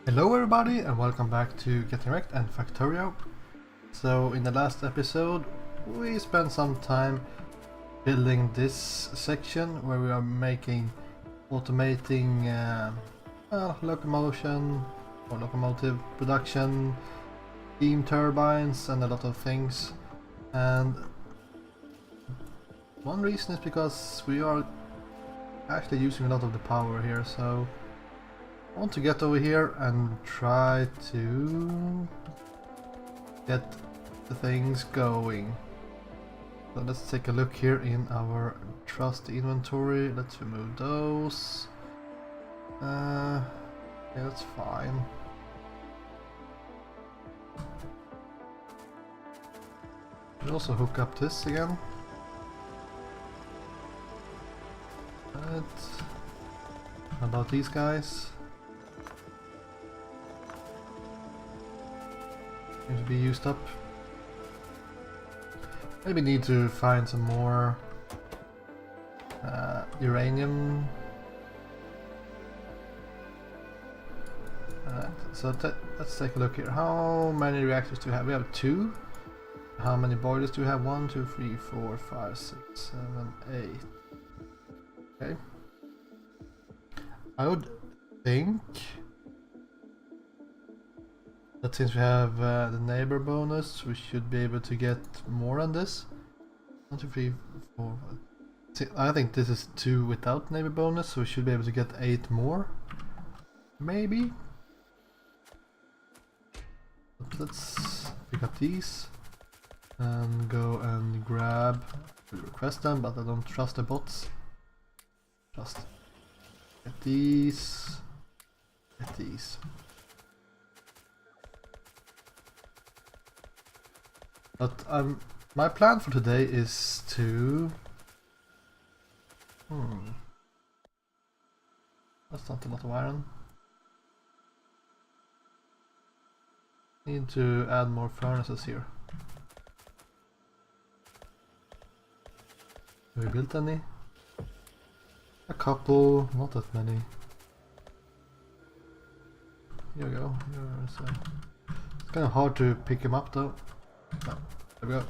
Hello everybody and welcome back to Getting Wrecked and Factorio. So in the last episode we spent some time building this section where we are automating locomotion or locomotive production, steam turbines and a lot of things. And one reason is because we are actually using a lot of the power here, so I want to get over here and try to get the things going. So let's take a look here in our trusty inventory. Let's remove those. Yeah, that's fine. We'll also hook up this again. Right. How about these guys? Seems to be used up. Maybe need to find some more uranium. So let's take a look here. How many reactors do we have? We have 2. How many boilers do we have? 1, 2, 3, 4, 5, 6, 7, 8. Okay. I would think that since we have the neighbor bonus, we should be able to get more on this. 1, 2, 3, 4, 5. See, I think this is 2 without neighbor bonus, so we should be able to get 8 more. Maybe. But let's pick up these and go and grab. We'll request them, but I don't trust the bots. Just get these. Get these. But my plan for today is to... That's not a lot of iron. Need to add more furnaces here. Have we built any? A couple, not that many. Here we go. It's kind of hard to pick them up though. No, there we go.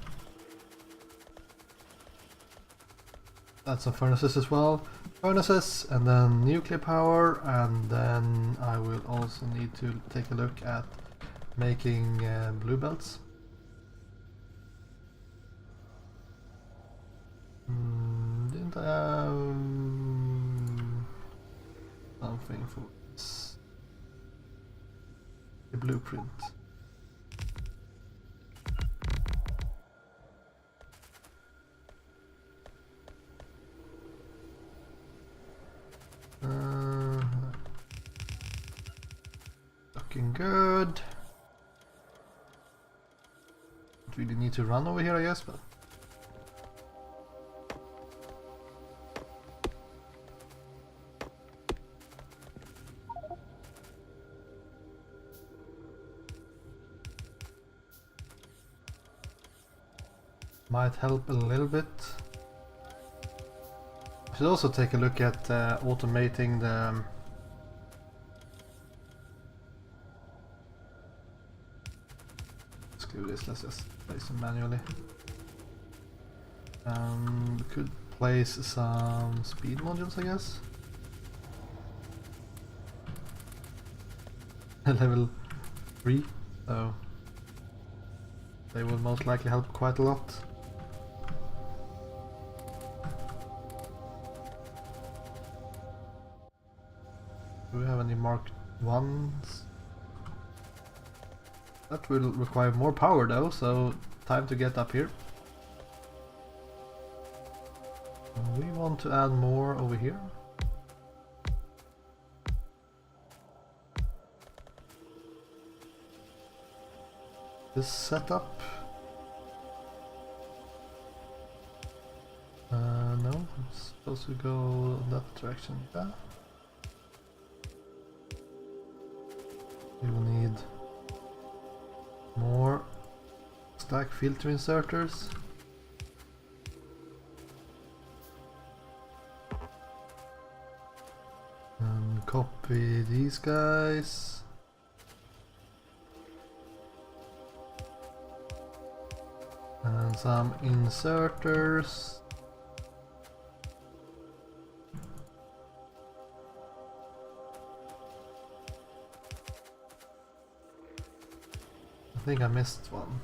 Add some furnaces as well. Furnaces and then nuclear power, and then I will also need to take a look at making blue belts. Didn't I have something for this? The blueprint. Looking good. Don't really need to run over here, I guess, but might help a little bit. Should also take a look at automating the screw this, let's just place them manually. We could place some speed modules, I guess. Level 3, so they will most likely help quite a lot. Do we have any Mark 1s? That will require more power though, so time to get up here. We want to add more over here. This setup. No, it's supposed to go that direction. Yeah. We will need more stack filter inserters. And copy these guys. And some inserters. I think I missed one.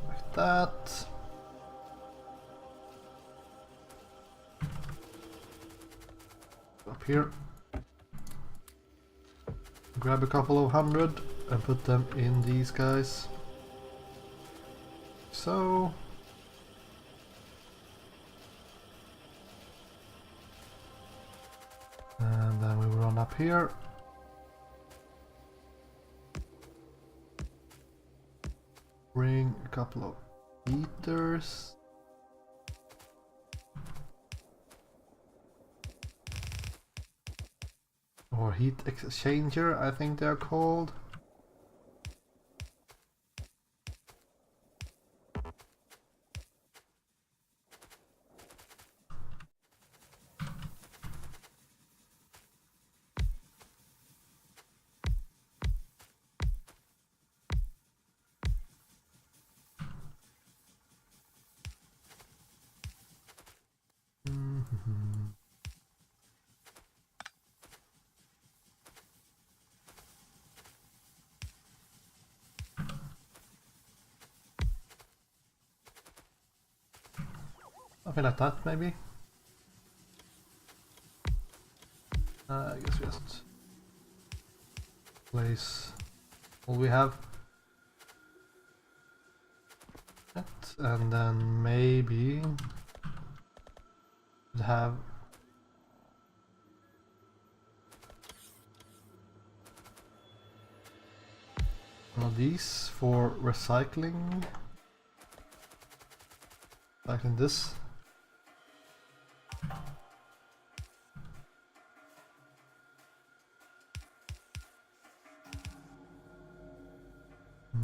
Like that. Up here. Grab a couple of 100 and put them in these guys. So. And then we run up here. Bring a couple of heaters. Or heat exchanger, I think they're called. Something like that, maybe. I guess we just place all we have. And then maybe have one of these for recycling. Recycling this.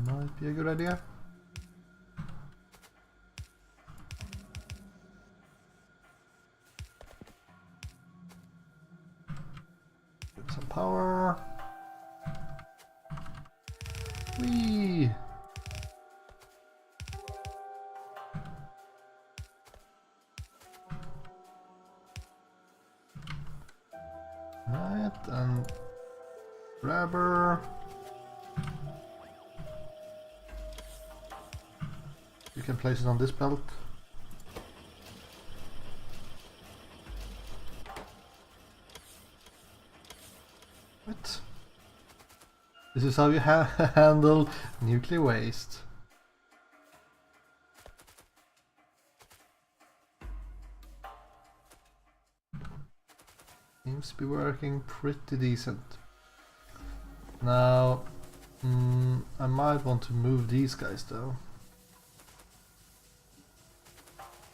Might be a good idea. Get some power. Whee! Right, and grabber. You can place it on this belt. What? This is how you handle nuclear waste. Seems to be working pretty decent. Now, I might want to move these guys though.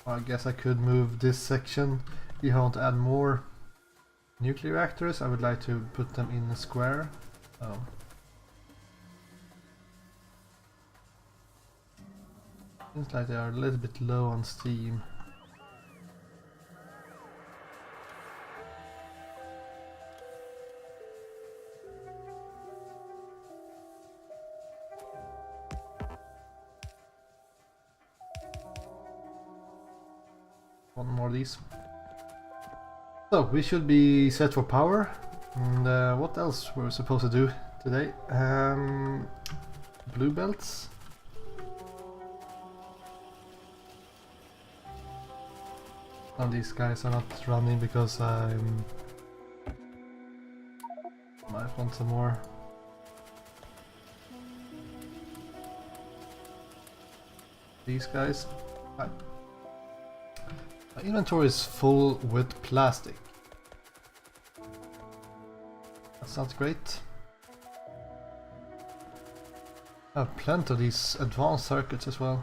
I guess I could move this section. If I want to add more nuclear reactors, I would like to put them in a square. Oh. Seems like they are a little bit low on steam. One more of these. So we should be set for power. And what else were we supposed to do today? Blue belts. And these guys are not running because I might want some more. These guys. My inventory is full with plastic. That sounds great. I have plenty of these advanced circuits as well.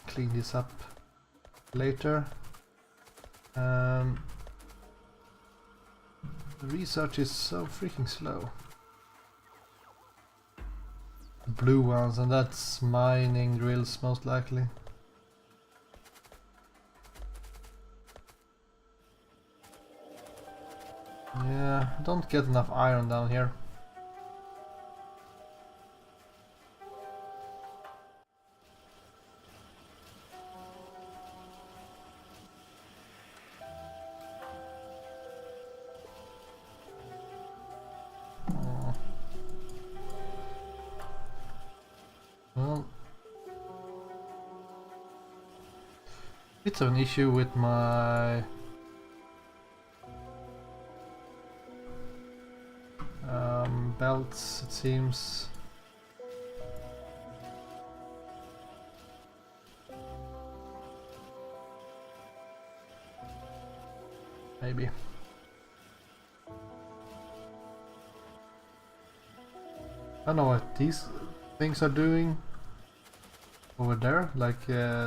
Clean this up later. The research is so freaking slow. Blue ones, and that's mining drills most likely. Yeah, don't get enough iron down here. Well, it's an issue with my belts, it seems. Maybe. I don't know what these things are doing over there, like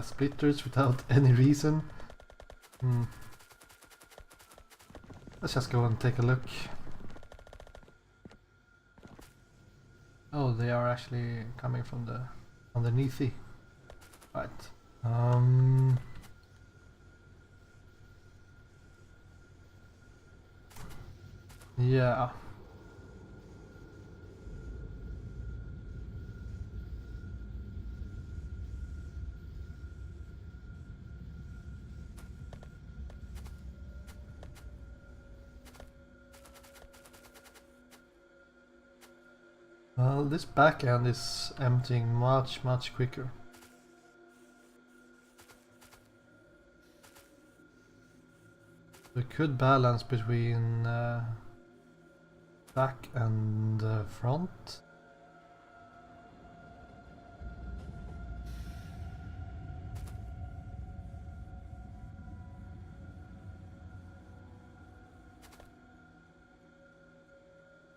splitters without any reason. Let's just go and take a look. Oh, they are actually coming from the underneath. Right. Yeah. Well, this back end is emptying much quicker. We could balance between back and front.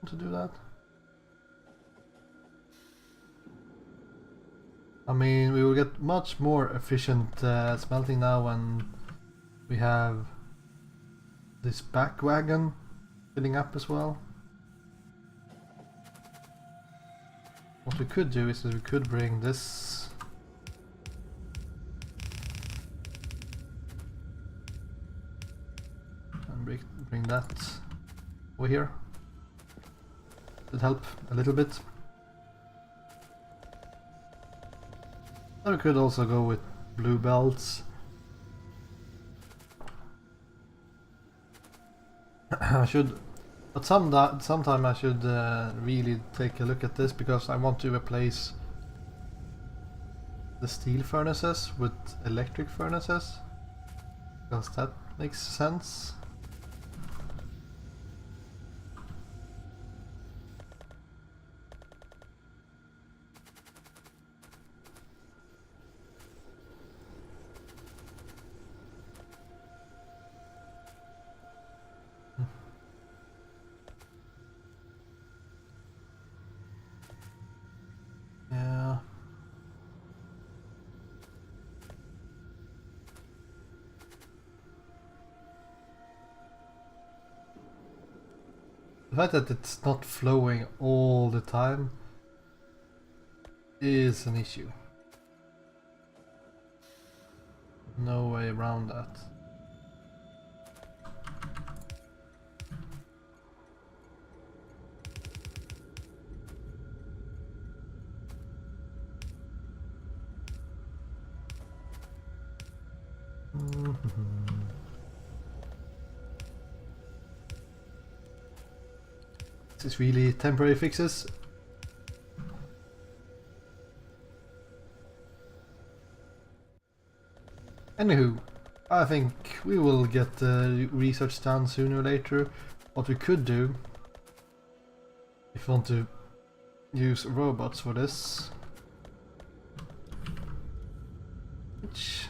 To do that. I mean, we will get much more efficient smelting now when we have this back wagon filling up as well. What we could do is that we could bring this and bring that over here. Should help a little bit. Or we could also go with blue belts. I should, but sometime I should really take a look at this, because I want to replace the steel furnaces with electric furnaces, because that makes sense. Yeah. The fact that it's not flowing all the time is an issue. No way around that. This is really temporary fixes. Anywho, I think we will get the research done sooner or later. What we could do, if we want to use robots for this, which,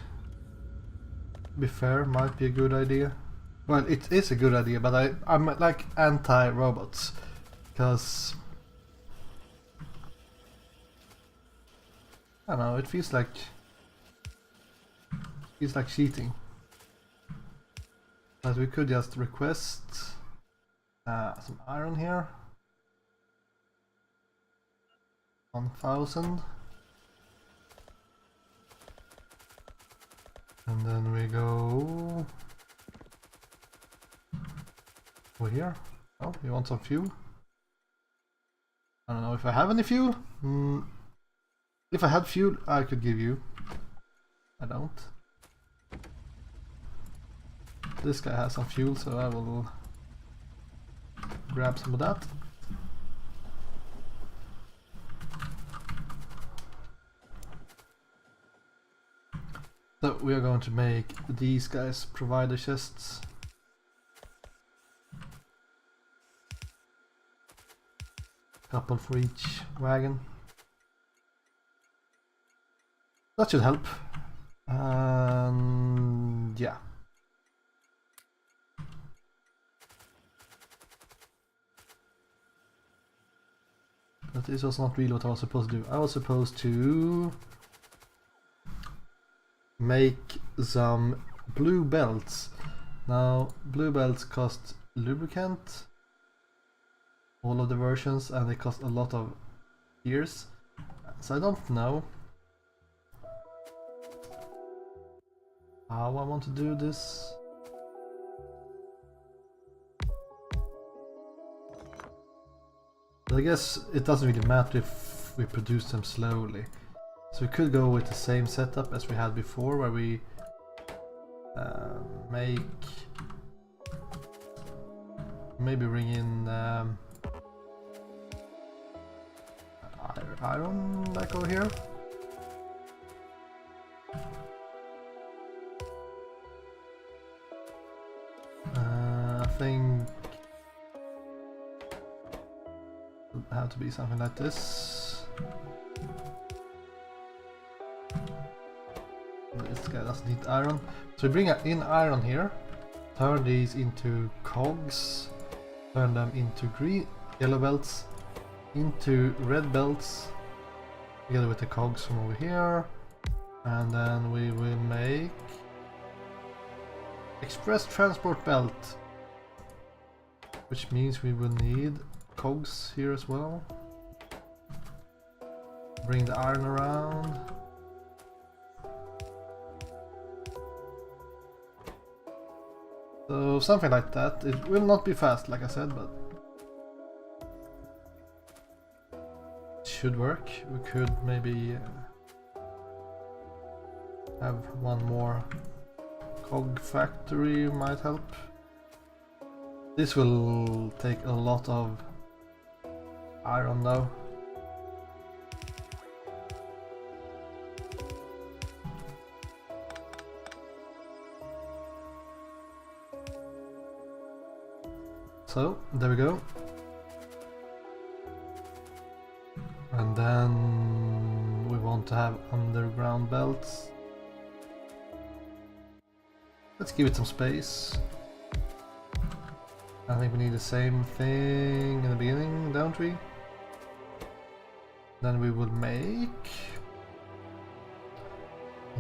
to be fair, might be a good idea. Well, it is a good idea, but I'm like anti-robots, because I don't know, it feels like cheating. But we could just request some iron here. 1000. And then we go over here. Oh, you want some fuel? I don't know if I have any fuel. If I had fuel, I could give you. I don't. This guy has some fuel, so I will grab some of that. So we are going to make these guys provider chests. Couple for each wagon. That should help. Yeah. But this was not really what I was supposed to do. I was supposed to make some blue belts. Now, blue belts cost lubricant, all of the versions, and they cost a lot of years. So I don't know how I want to do this. But I guess it doesn't really matter if we produce them slowly. So we could go with the same setup as we had before, where we maybe bring in iron like over here. I think it would have to be something like this. This guy doesn't need iron. So we bring in iron here, turn these into cogs, turn them into yellow belts, into red belts, together with the cogs from over here, and then we will make express transport belt, which means we will need cogs here as well. Bring the iron around. So something like that. It will not be fast, like I said, but it should work. We could maybe have one more cog factory, might help. This will take a lot of iron though. So, there we go. And then we want to have underground belts. Let's give it some space. I think we need the same thing in the beginning, don't we? Then we will make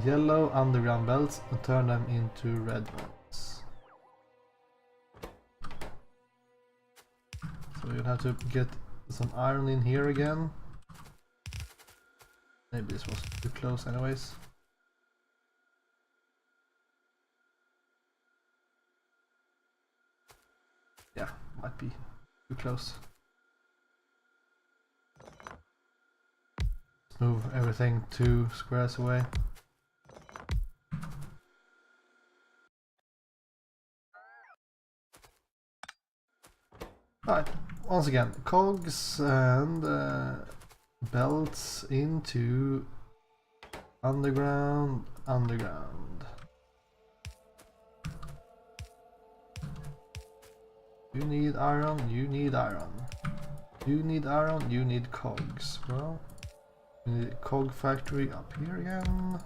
yellow underground belts and turn them into red ones. So you'll have to get some iron in here again. Maybe this was too close anyways. Yeah, might be too close. Let's move everything 2 squares away. Alright, once again, cogs and belts into underground. You need iron, you need iron. You need iron, you need cogs. Well, we need a cog factory up here again.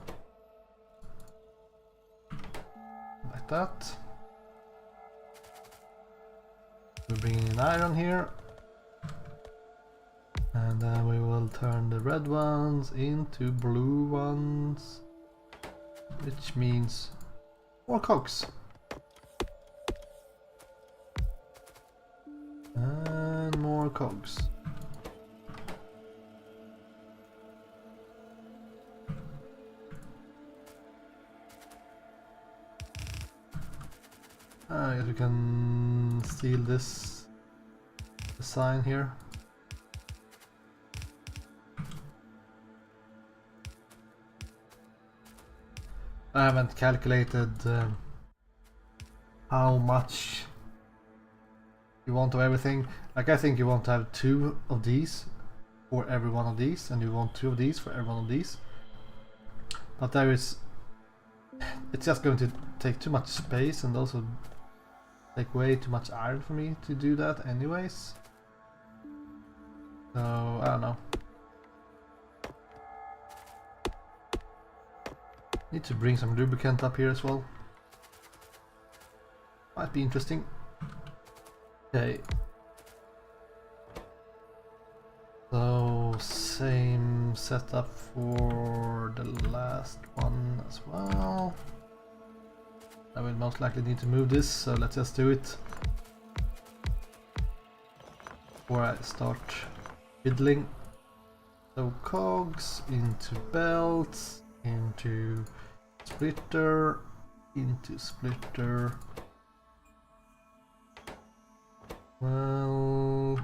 Like that. We're bringing in iron here. And then we will turn the red ones into blue ones. Which means more cogs. And more cogs. I guess we can steal this design here. I haven't calculated how much you want of everything. Like, I think you want to have 2 of these for every one of these, and you want 2 of these for every one of these. But it's just going to take too much space and also take way too much iron for me to do that anyways. So, I don't know. Need to bring some lubricant up here as well. Might be interesting. Okay. So, same setup for the last one as well. I will most likely need to move this, so let's just do it before I start fiddling. So cogs into belts, into splitter, into splitter. Well,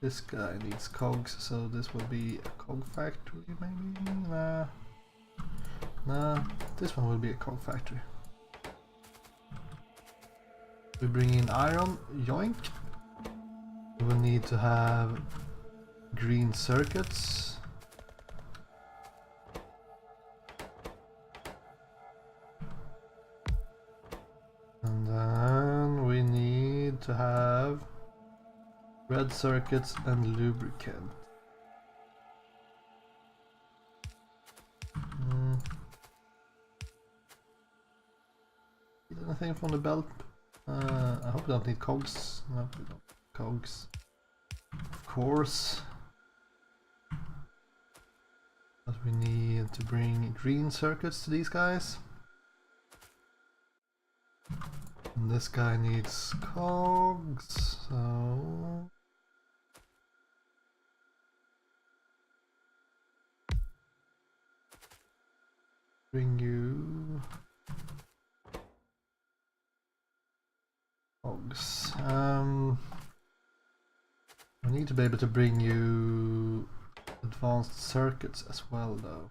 this guy needs cogs, so this will be a cog factory maybe? Nah, this one will be a cog factory. We bring in iron, yoink. We will need to have green circuits. And then we need to have red circuits and lubricant. Need anything from the belt? I hope we don't need cogs. No, we don't need cogs. Of course. But we need to bring green circuits to these guys. And this guy needs cogs, so... bring you... cogs. I need to be able to bring you advanced circuits as well, though.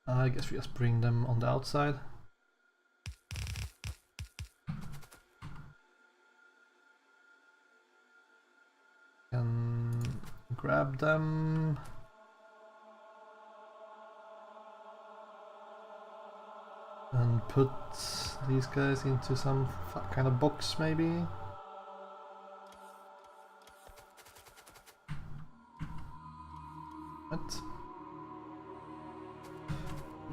I guess we just bring them on the outside. Can grab them. And put these guys into some kind of box maybe. What?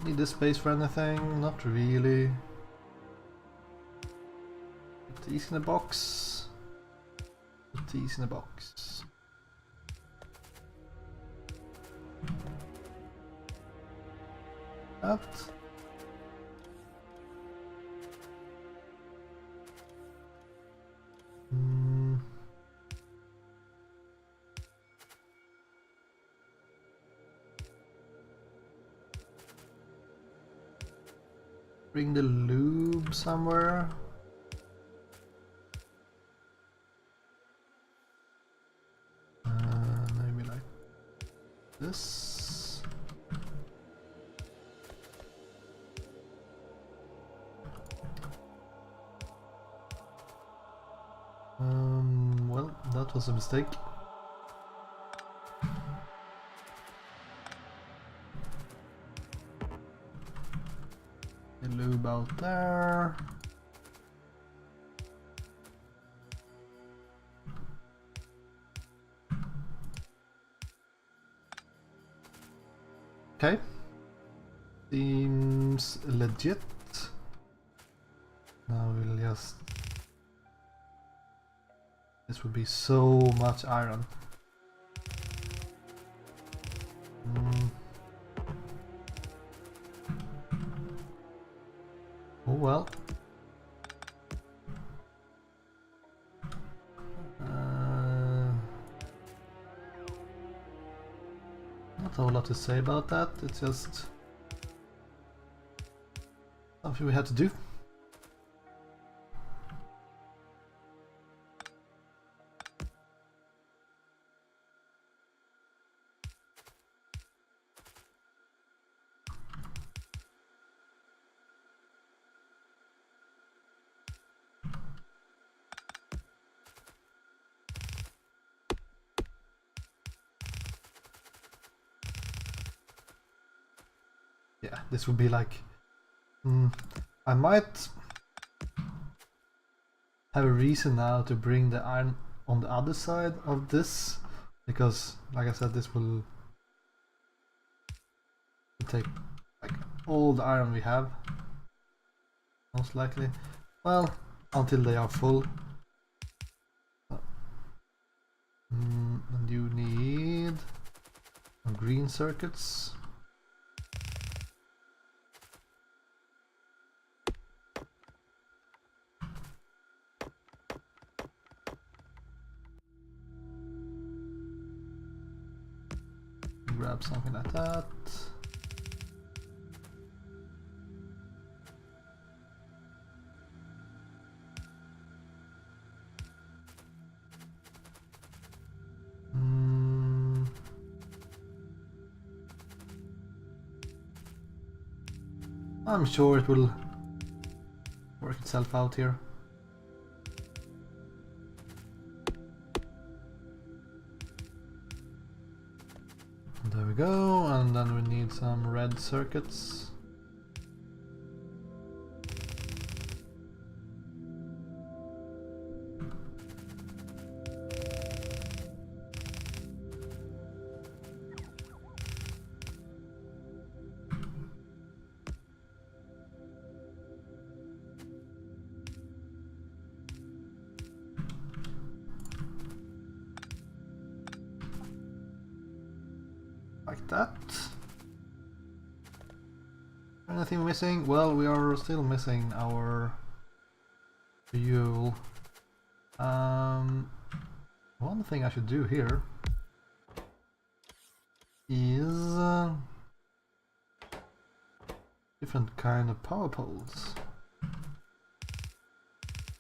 Need this space for anything? Not really. Put these in a box. Put these in a box. That. Bring the lube somewhere. Maybe like this. Well, that was a mistake. The lube out there. Okay. Seems legit. Now we'll just... this would be so much iron. Oh well. Not a whole lot to say about that, it's just something we had to do. Yeah, this would be like... I might have a reason now to bring the iron on the other side of this, because, like I said, this will take like all the iron we have, most likely. Well, until they are full. And you need green circuits. Grab something like that. I'm sure it will work itself out here. There we go, and then we need some red circuits. Like that. Anything missing? Well, we are still missing our fuel. One thing I should do here is different kind of power poles.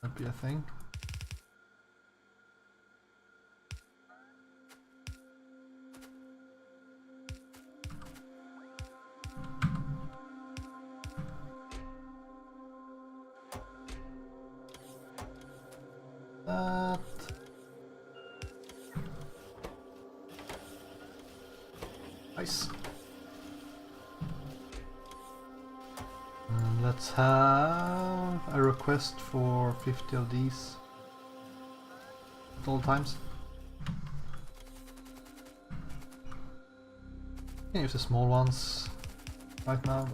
That'd be a thing. That. Nice. And let's have a request for 50 of these at all times. Can use the small ones right now.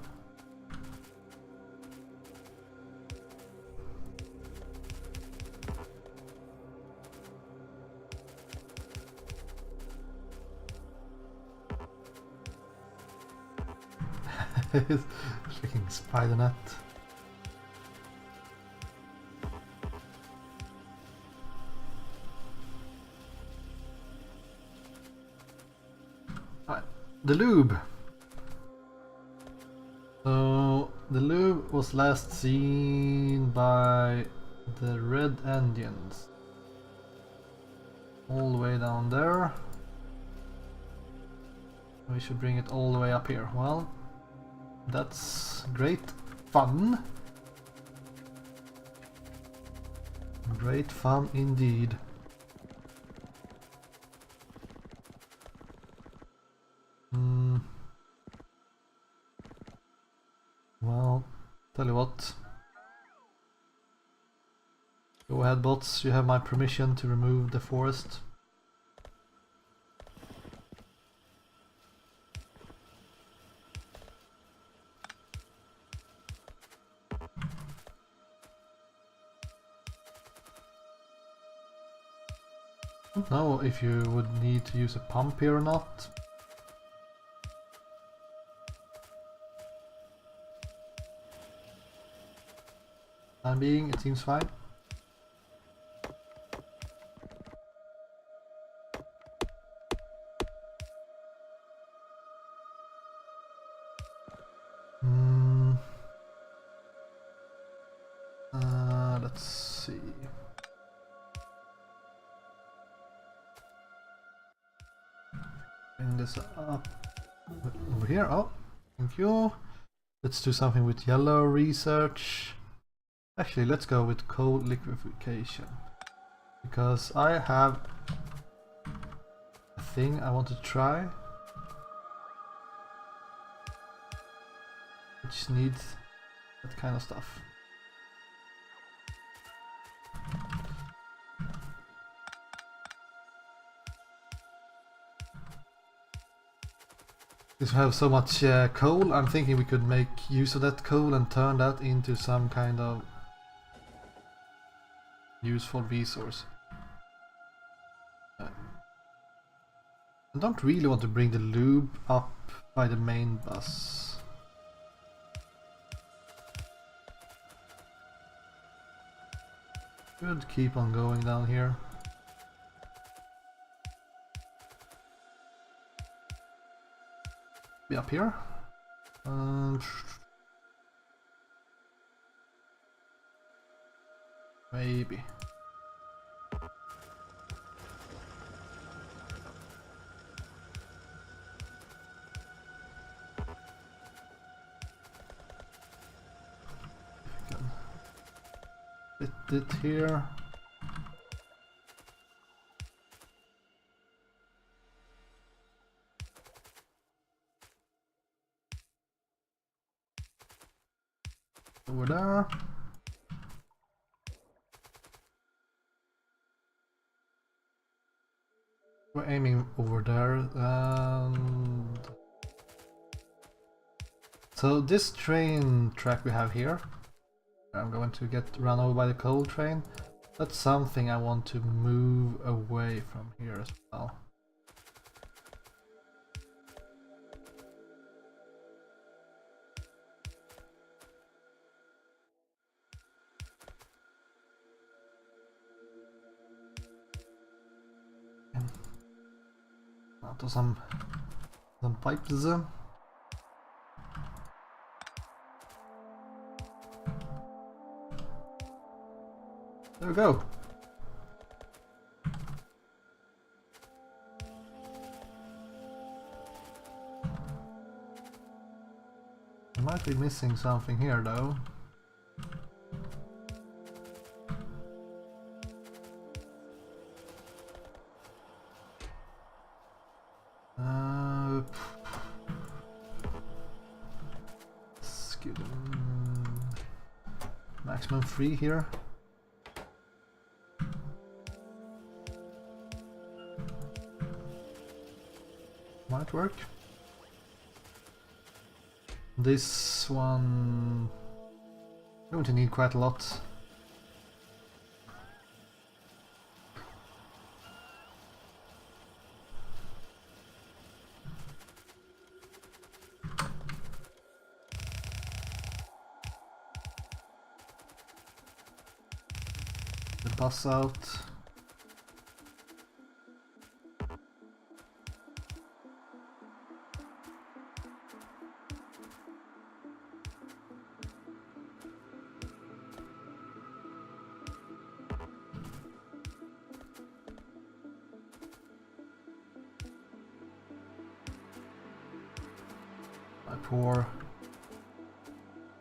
Freaking spider net. Alright, the lube. So the lube was last seen by the red engines. All the way down there. We should bring it all the way up here. Well, that's great fun. Great fun indeed. Well, tell you what. Go ahead, bots, you have my permission to remove the forest. I don't know if you would need to use a pump here or not. Time being, it seems fine. Let's see. Bring this up over here. Oh, thank you. Let's do something with yellow research. Actually, let's go with cold liquefaction. Because I have a thing I want to try. Which needs that kind of stuff. Because we have so much coal, I'm thinking we could make use of that coal and turn that into some kind of useful resource. I don't really want to bring the lube up by the main bus. Could keep on going down here. Be up here. Maybe. Fit it here. Over there. We're aiming over there, and so this train track we have here, I'm going to get run over by the coal train. That's something I want to move away from here as well. Out of some pipes. There we go. I might be missing something here though. Let's give them maximum 3 here. Might work. This one I'm going to need quite a lot. The bus out.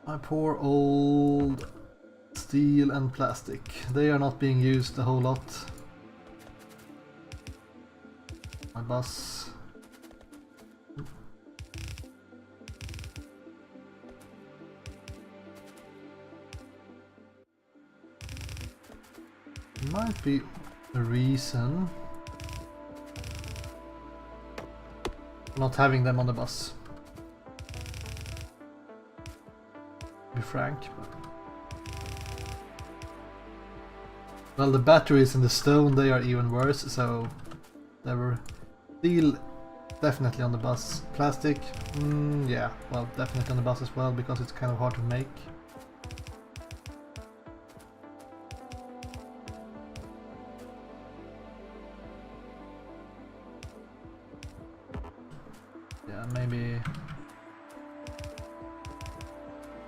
My poor old steel and plastic. They are not being used a whole lot. My bus. Might be a reason not having them on the bus. Be frank. Well, the batteries in the stone, they are even worse, so they were steel definitely on the bus. Plastic, yeah, well, definitely on the bus as well, because it's kind of hard to make. Yeah, maybe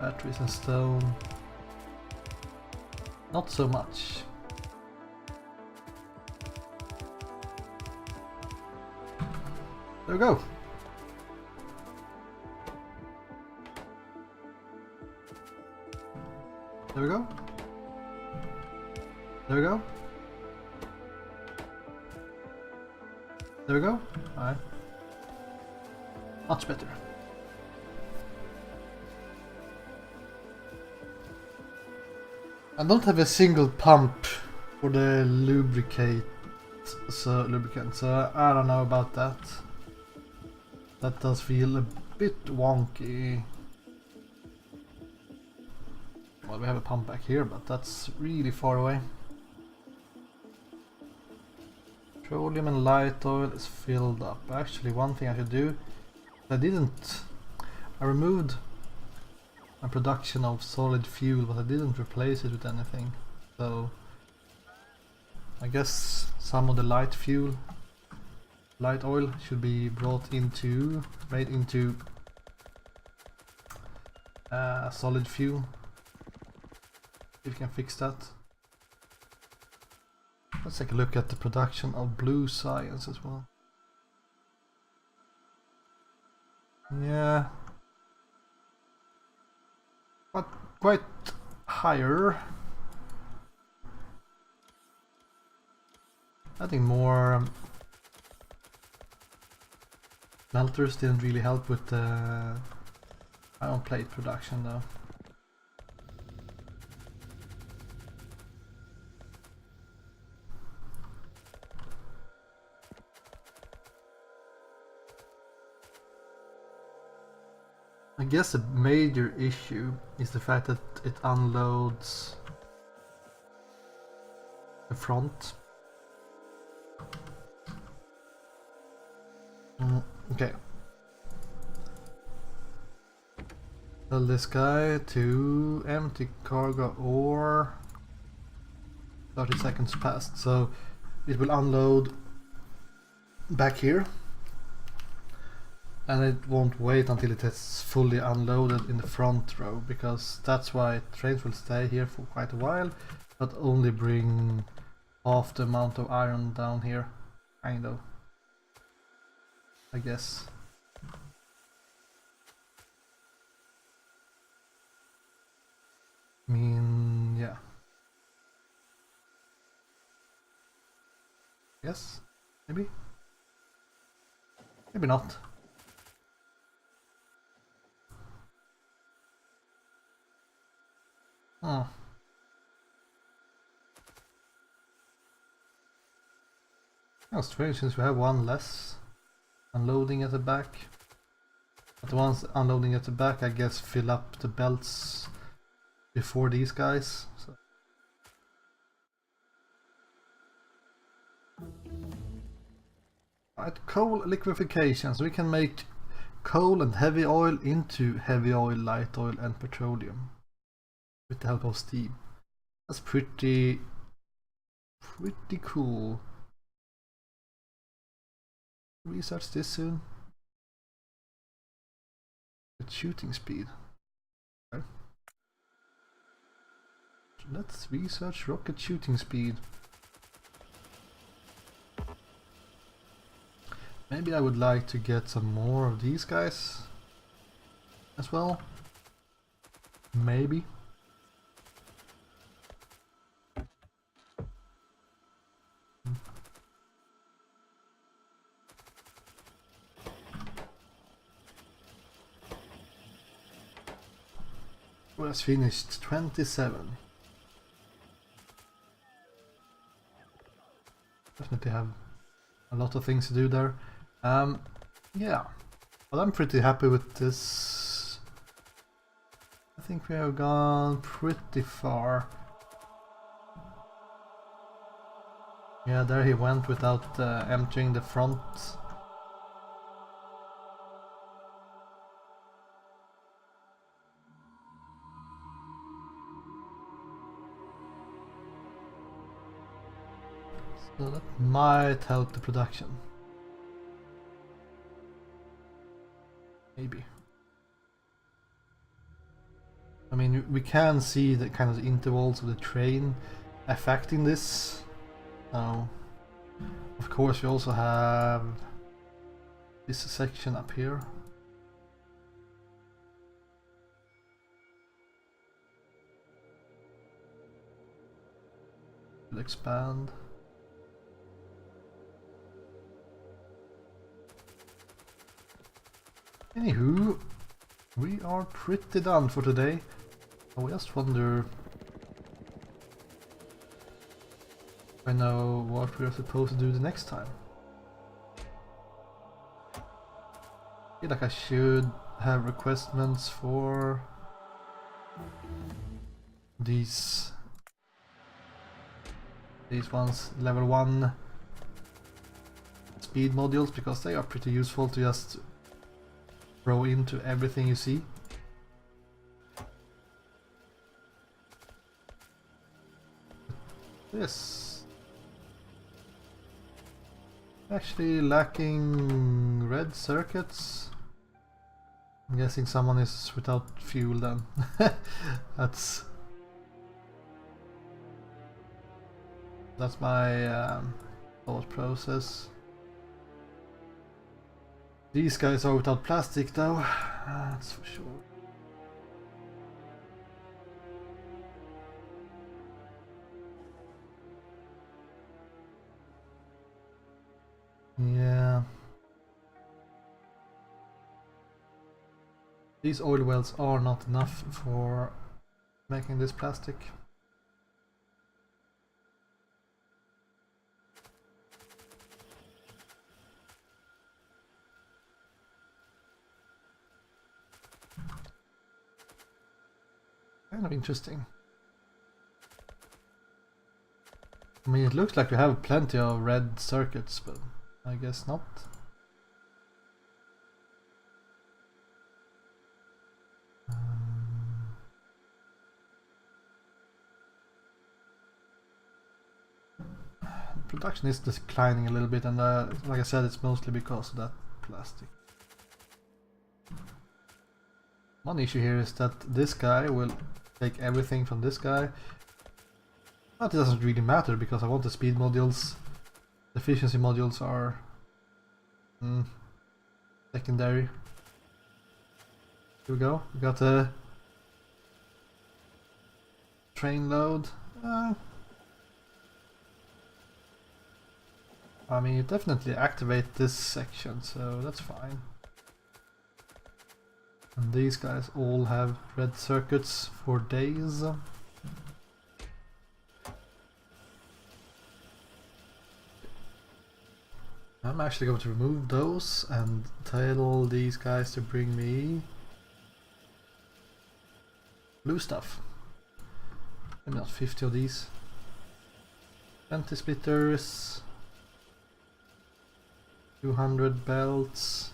batteries and stone. not so much. There we go. There we go. There we go. There we go. Alright. Much better. I don't have a single pump for the lubricant, so I don't know about that. That does feel a bit wonky. Well, we have a pump back here, but that's really far away. Petroleum and light oil is filled up. Actually, one thing I should do, I removed my production of solid fuel, but I didn't replace it with anything. So I guess some of the light oil should be made into solid fuel. If you can fix that. Let's take a look at the production of blue science as well. Yeah, but quite higher. I think more smelters didn't really help with the iron plate production though. I guess a major issue is the fact that it unloads the front. Okay. Tell this guy to empty cargo or 30 seconds passed, so it will unload back here. And it won't wait until it is fully unloaded in the front row, because that's why trains will stay here for quite a while, but only bring half the amount of iron down here, kind of, I guess. I mean, yeah. Yes, maybe? Maybe not. Oh. How strange, since we have one less unloading at the back. But the ones unloading at the back, I guess, fill up the belts before these guys. So. Right, coal liquefaction. So we can make coal and heavy oil into heavy oil, light oil and petroleum with the help of steam. That's pretty cool. Research this soon. With shooting speed. Okay. So let's research rocket shooting speed. Maybe I would like to get some more of these guys as well. Maybe. Was finished 27. Definitely have a lot of things to do there. Yeah, but I'm pretty happy with this. I think we have gone pretty far. Yeah, there he went without emptying the front. So that might help the production. Maybe. mean, we can see the kind of the intervals of the train affecting this. So, of course, we also have this section up here. We'll expand. Anywho, we are pretty done for today. I just wonder if I know what we're supposed to do the next time. I feel like I should have requestments for these ones, level 1 speed modules, because they are pretty useful to just throw into everything you see. This actually lacking red circuits. I'm guessing someone is without fuel then. That's my thought process. These guys are without plastic though, that's for sure. Yeah. These oil wells are not enough for making this plastic. Kind of interesting. I mean, it looks like we have plenty of red circuits, but I guess not. Production is declining a little bit, and like I said, it's mostly because of that plastic. One issue here is that this guy will take everything from this guy, but it doesn't really matter because I want the speed modules. The efficiency modules are secondary. Here we go. We got a train load. I mean, you definitely activate this section, so that's fine. And these guys all have red circuits for days. I'm actually going to remove those and tell these guys to bring me blue stuff. Maybe not 50 of these. 20 splitters. 200 belts.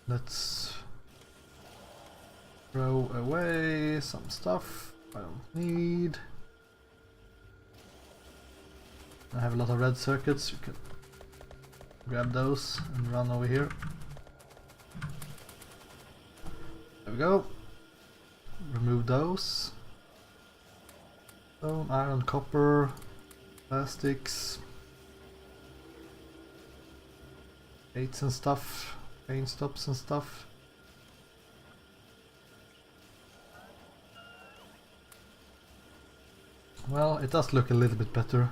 Let's throw away some stuff I don't need. I have a lot of red circuits, you can grab those and run over here. There we go. Remove those. Stone, iron, copper, plastics, gates and stuff, paint stops and stuff. Well, it does look a little bit better.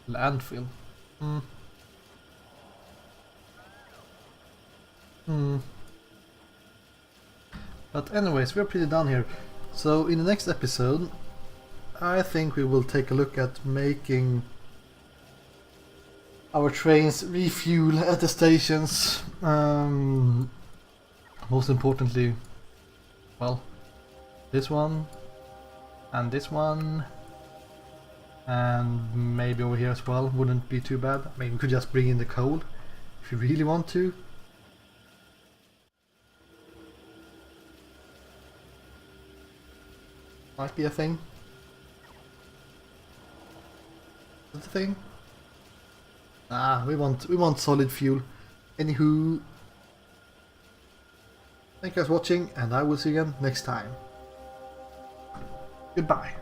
Landfill. But anyways, we're pretty done here. So in the next episode, I think we will take a look at making our trains refuel at the stations. Most importantly, well, this one and this one. And maybe over here as well, wouldn't be too bad. I mean, we could just bring in the coal if you really want to. Might be a thing. Is it a thing? Ah, we want solid fuel. Anywho, thank you guys for watching, and I will see you again next time. Goodbye.